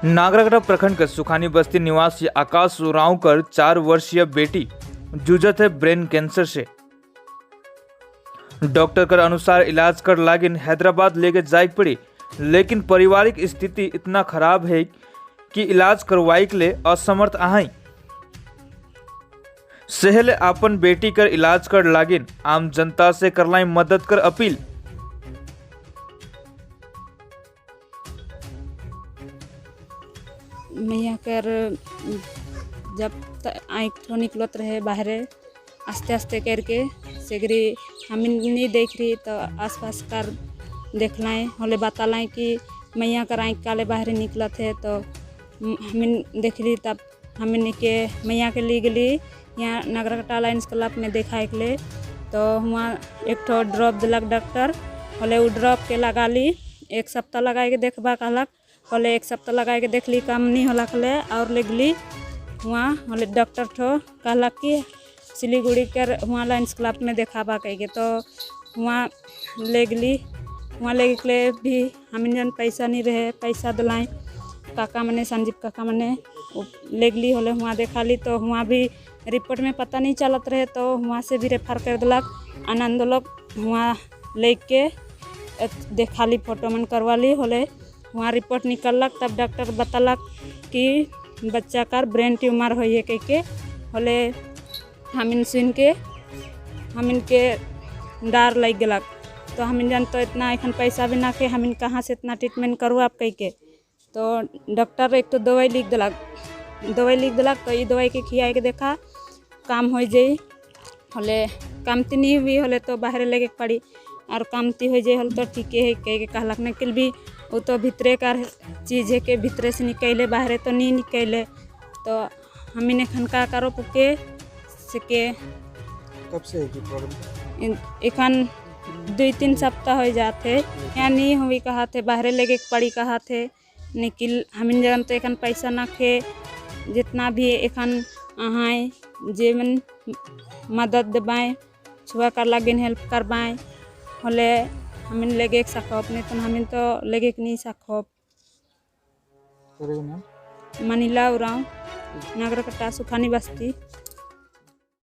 नागरकटा प्रखंड के सुखानी बस्ती निवासी आकाश उरांव कर 4 वर्षीय बेटी जूझत है ब्रेन कैंसर से। डॉक्टर के अनुसार इलाज कर लागिन हैदराबाद लेके जाए पड़ी, लेकिन पारिवारिक स्थिति इतना खराब है कि इलाज करवाई के लिए असमर्थ आई। सहले अपन बेटी कर इलाज कर लागिन आम जनता से करलाई मदद कर अपील। मैया कर जब आँख तो निकलत रहे बाहरे आस्ते आस्ते करके सेगरी हम नहीं देख रही तो आसपास कर देख लाएँ होले बता लाएँ कि मैया कर आँख काले बाहर निकलत है। तो हम देख रही तब हमने के मैया के लिए गली यहाँ नागरकटा लाइन्स क्लब में देखा के लिए। तो वहाँ एक ठो ड्रॉप दिलक डॉक्टर, होले वो ड्रॉप के लगा ली, 1 सप्ताह लगा के देखबा कहलक। होले 1 सप्ताह लगा के देख ली कम नहीं होला खले और ले गली वहाँ होले डॉक्टर ठो कहलक कि सिलीगुड़ी कर वहाँ लाइन्स क्लब में देखाबा कह के। तो वहाँ ले गली, वहाँ ले गए भी हम जन पैसा नहीं रहे, पैसा दिलाई काका मने संजीव काका मने ले गली होले वहाँ देखा ली। तो वहाँ भी रिपोर्ट में पता नहीं चलत रहे तो वहाँ से भी रेफर कर दिलक। आनंद लोग वहाँ ले के देखा ली, फोटो मन करवा ली, होले वहाँ रिपोर्ट निकलक। तब डॉक्टर बतलक कि बच्चा का ब्रेन ट्यूमर हो ये कह के। होले हम सुन के हम इनके डर लग गलक। तो हम जन तो इतना एखन पैसा भी ना के हम कहाँ से इतना ट्रीटमेंट करूँ आप कह के। तो डॉक्टर एक तो दवाई लिख दिलक, तो ये दवाई के खिया के देखा काम हो जाए। होले कामती नहीं हुई होले तो बाहर लेके पड़ी, और कामती हो जाए होले तो ठीक है कह के कहलक। निकल भी वो तो भीतरे का चीज़ है के भीतरे से निकले बाहर तो नहीं निकले। तो हम इन्हें खनका करो पुके सके कब से है कि प्रॉब्लम? एखन 2-3 सप्ताह हो जाते यहाँ नहीं हुई कहा थे, बाहर लेके पड़ी कहा थे निकल। हम जगन तो एखन पैसा ना खे, जितना भी एखन अहाय जे मन मदद देबाएँ छुआ कर लागिन हेल्प करवाएँ होले हम लेगे एक सकप, नहीं तो हम तो लेगे नहीं सकप। मनीला उरांव नागरकटा सुखानी बस्ती।